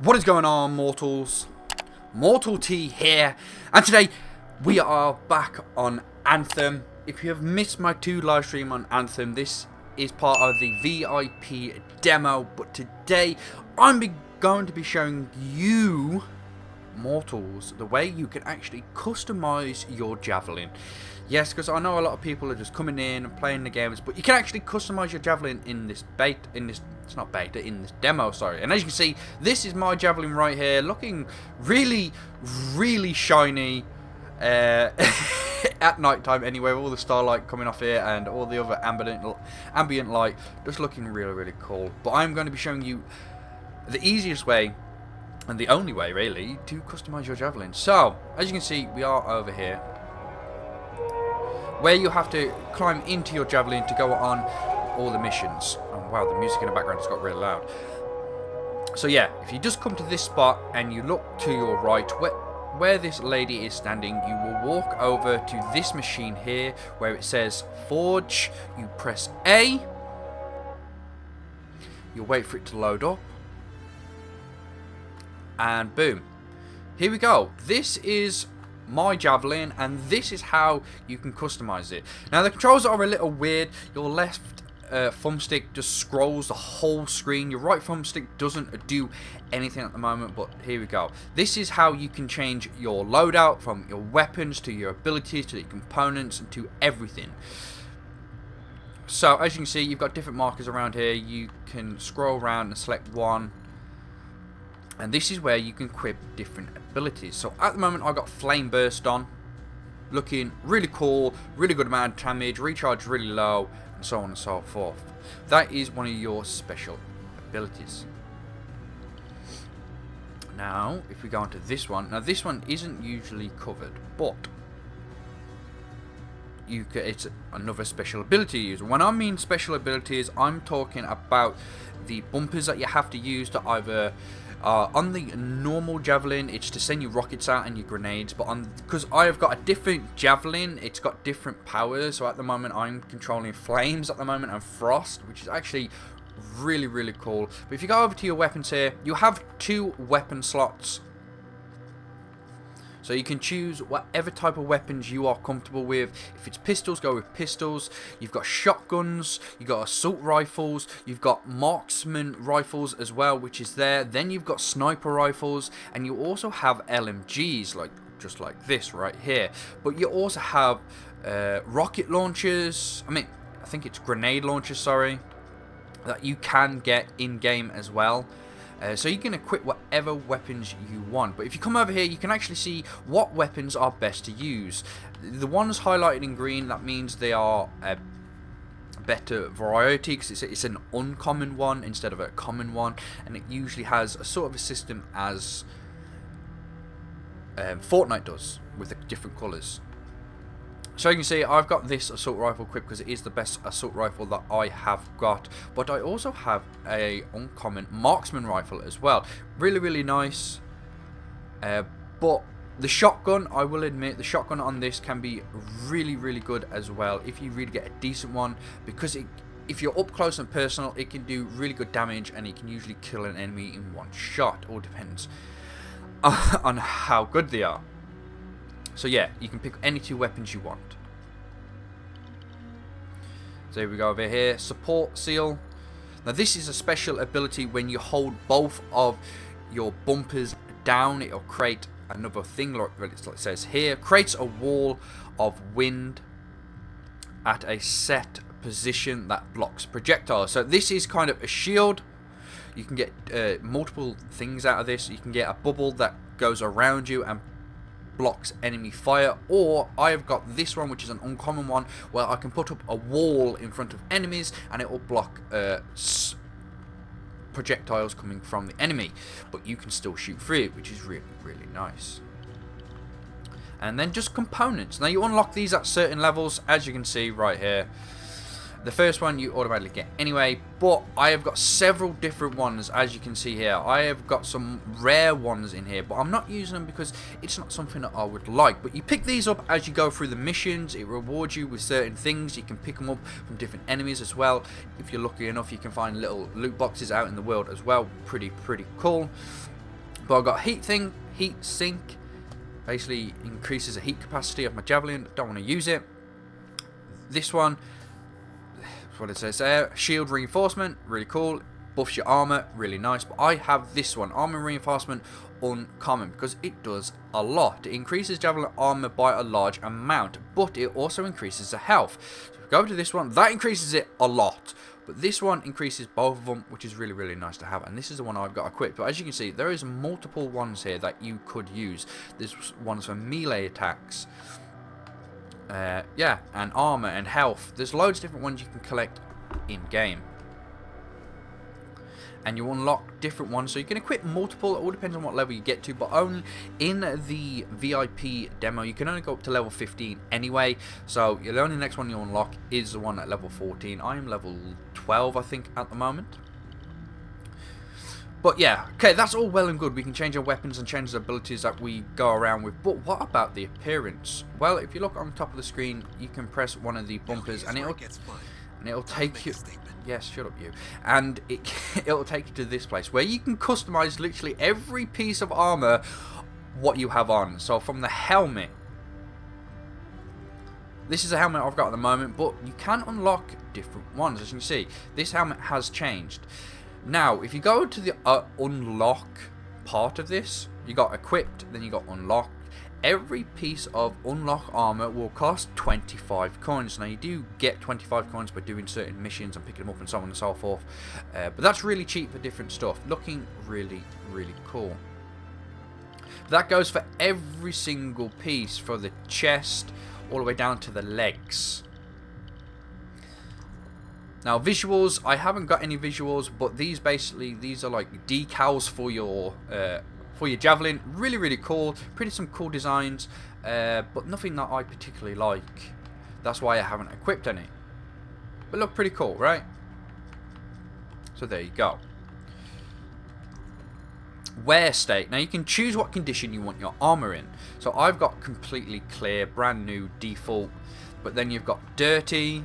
What is going on, mortals? Mortal T here, and today we are back on Anthem. If you have missed my 2 live stream on Anthem, this is part of the VIP demo, but today I'm going to be showing you, mortals, the way you can actually customize your Javelin. Yes, because I know a lot of people are just coming in and playing the games, but you can actually customize your Javelin in this in this demo, sorry. And as you can see, this is my Javelin right here, looking really, really shiny at night time anyway, with all the starlight coming off here and all the other ambient light, just looking really, really cool. But I'm going to be showing you the easiest way, and the only way really, to customize your Javelin. So, as you can see, we are over here, where you have to climb into your Javelin to go on all the missions. Oh wow, the music in the background has got really loud. So yeah, if you just come to this spot and you look to your right, where this lady is standing, you will walk over to this machine here where it says Forge. You press A, you wait for it to load up, and boom, here we go. This is my Javelin, and this is how you can customize it. Now the controls are a little weird. Your left thumbstick just scrolls the whole screen. Your right thumbstick doesn't do anything at the moment, but here we go. This is how you can change your loadout, from your weapons to your abilities to the components and to everything. So as you can see, you've got different markers around here. You can scroll around and select one, and this is where you can equip different abilities. So at the moment I've got Flame Burst on, looking really cool, really good amount of damage, recharge really low, and so on and so forth. That is one of your special abilities. Now if we go on to this one, now this one isn't usually covered, but it's another special ability to use. When I mean special abilities, I'm talking about the bumpers that you have to use to either on the normal Javelin, it's to send you rockets out and your grenades, but because I have got a different Javelin, it's got different powers. So at the moment I'm controlling flames at the moment and frost, which is actually really, really cool. But if you go over to your weapons here, you have 2 weapon slots, so you can choose whatever type of weapons you are comfortable with. If it's pistols, go with pistols. You've got shotguns, you've got assault rifles, you've got marksman rifles as well, which is there. Then you've got sniper rifles, and you also have LMGs, just like this right here. But you also have rocket launchers. I think it's grenade launchers, sorry, that you can get in-game as well. So you can equip whatever weapons you want. But if you come over here, you can actually see what weapons are best to use. The ones highlighted in green, that means they are a better variety, because it's an uncommon one instead of a common one, and it usually has a sort of a system as Fortnite does, with the different colours. So you can see I've got this assault rifle equipped because it is the best assault rifle that I have got. But I also have a uncommon marksman rifle as well. Really, really nice. But the shotgun, I will admit, the shotgun on this can be really, really good as well if you really get a decent one, because if you're up close and personal, it can do really good damage, and it can usually kill an enemy in one shot. All depends on how good they are. So yeah, you can pick any 2 weapons you want. So here we go over here, Support Seal. Now this is a special ability. When you hold both of your bumpers down, it'll create another thing, like it says here, creates a wall of wind at a set position that blocks projectiles. So this is kind of a shield. You can get multiple things out of this. You can get a bubble that goes around you and blocks enemy fire, or I have got this one, which is an uncommon one, where I can put up a wall in front of enemies and it will block projectiles coming from the enemy, but you can still shoot through it, which is really, really nice. And then just components. Now you unlock these at certain levels, as you can see right here. The first one you automatically get anyway, but I have got several different ones, as you can see here. I have got some rare ones in here, but I'm not using them because it's not something that I would like. But you pick these up as you go through the missions. It rewards you with certain things. You can pick them up from different enemies as well. If you're lucky enough, you can find little loot boxes out in the world as well. Pretty cool. But I've got heat sink, basically increases the heat capacity of my Javelin. Don't want to use it. This one, what it says there, shield reinforcement, really cool. Buffs your armor, really nice. But I have this one, armor reinforcement uncommon, because it does a lot. It increases Javelin armor by a large amount, but it also increases the health. So if we go to this one, that increases it a lot. But this one increases both of them, which is really, really nice to have. And this is the one I've got equipped. But as you can see, there is multiple ones here that you could use. This one's for melee attacks. Yeah, and armor and health. There's loads of different ones you can collect in-game. And you unlock different ones, so you can equip multiple. It all depends on what level you get to, but only in the VIP demo you can only go up to level 15 anyway. So the only next one you unlock is the one at level 14. I am level 12 I think at the moment. But yeah, okay, that's all well and good. We can change our weapons and change the abilities that we go around with. But what about the appearance? Well, if you look on the top of the screen, you can press one of the bumpers and it'll take you. Yes, shut up you. And it'll take you to this place where you can customize literally every piece of armor what you have on. So from the helmet, this is a helmet I've got at the moment, but you can unlock different ones. As you can see, this helmet has changed. Now, if you go to the unlock part of this, you got equipped, then you got unlocked. Every piece of unlock armor will cost 25 coins. Now, you do get 25 coins by doing certain missions and picking them up and so on and so forth. But that's really cheap for different stuff. Looking really, really cool. That goes for every single piece, for the chest all the way down to the legs. Now, visuals, I haven't got any visuals, but these are like decals for your Javelin. Really, really cool. Pretty some cool designs, but nothing that I particularly like. That's why I haven't equipped any. But look pretty cool, right? So there you go. Wear state. Now you can choose what condition you want your armor in. So I've got completely clear, brand new, default. But then you've got dirty,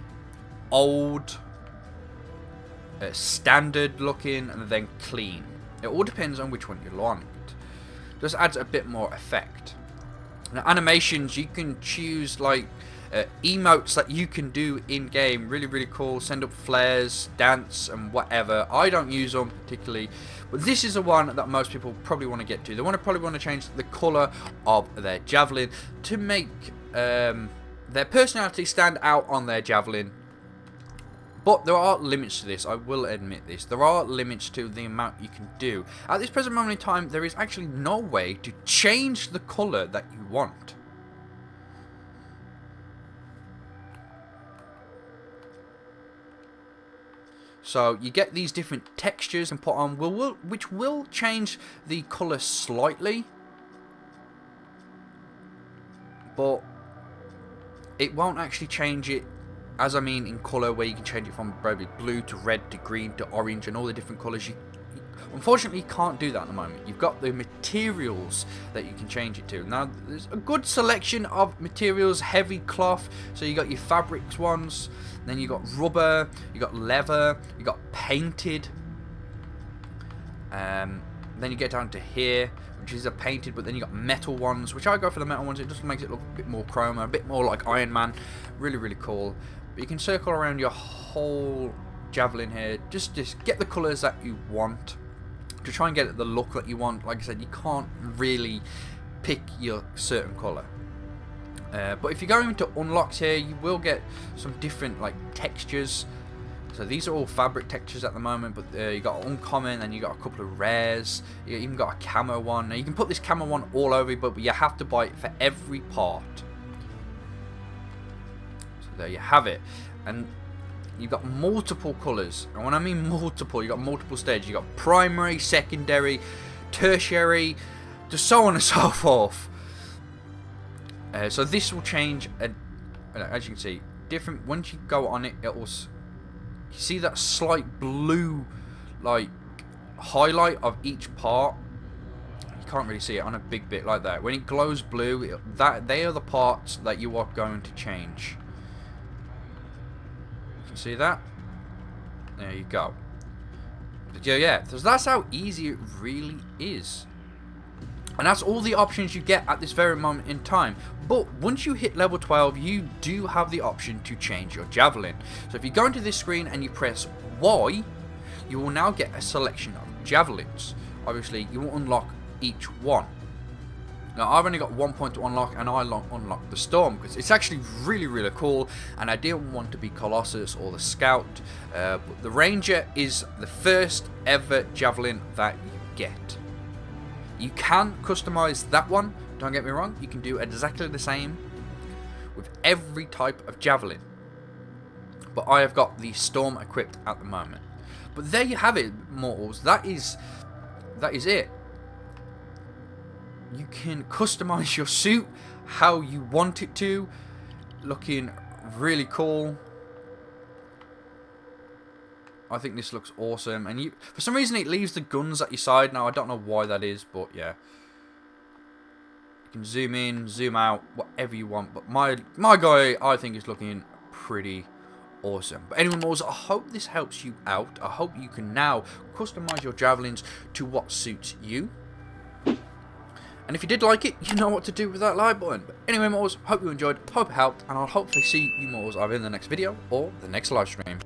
old, standard looking, and then clean. It all depends on which one you want. Just adds a bit more effect. Now, animations, you can choose like emotes that you can do in game. Really, really cool. Send up flares, dance, and whatever. I don't use them particularly, but this is the one that most people probably want to get to. They probably want to change the color of their Javelin to make their personality stand out on their Javelin. But there are limits to this, I will admit this. There are limits to the amount you can do. At this present moment in time, there is actually no way to change the colour that you want. So you get these different textures and put on, which will change the colour slightly. But it won't actually change it. As I mean in colour, where you can change it from probably blue to red to green to orange and all the different colours. Unfortunately, you can't do that at the moment. You've got the materials that you can change it to. Now, there's a good selection of materials. Heavy cloth, so you got your fabrics ones. Then you got rubber, you got leather, you got painted. Then you get down to here, which is a painted, but then you got metal ones, which I go for the metal ones. It just makes it look a bit more chroma, a bit more like Iron Man. Really, really cool. But you can circle around your whole Javelin here. Just get the colours that you want to try and get the look that you want. Like I said, you can't really pick your certain colour. But if you go into unlocks here, you will get some different like textures. So these are all fabric textures at the moment, but you got uncommon, and you got a couple of rares. You even got a camo one. Now you can put this camo one all over, but you have to buy it for every part. So there you have it, and you've got multiple colours. And when I mean multiple, you got multiple stages. You got primary, secondary, tertiary, just so on and so forth. So this will change, as you can see, different. Once you go on it, it will. You see that slight blue, like, highlight of each part? You can't really see it on a big bit like that. When it glows blue, they are the parts that you are going to change. You can see that? There you go. But yeah, so that's how easy it really is. And that's all the options you get at this very moment in time. But once you hit level 12, you do have the option to change your Javelin. So if you go into this screen and you press Y, you will now get a selection of Javelins. Obviously, you will unlock each one. Now, I've only got 1 point to unlock, and I unlocked the Storm, because it's actually really, really cool, and I didn't want to be Colossus or the Scout, but the Ranger is the first ever Javelin that you get. You can customize that one, don't get me wrong, you can do exactly the same with every type of Javelin. But I have got the Storm equipped at the moment. But there you have it, mortals, that is it. You can customize your suit how you want it to, looking really cool. I think this looks awesome, and for some reason it leaves the guns at your side. Now I don't know why that is, but yeah, you can zoom in, zoom out, whatever you want. But my guy, I think, is looking pretty awesome. But anyway, Moles, I hope this helps you out. I hope you can now customize your Javelins to what suits you. And if you did like it, you know what to do with that like button. But anyway, Moles, hope you enjoyed, hope it helped, and I'll hopefully see you Moles either in the next video or the next live stream.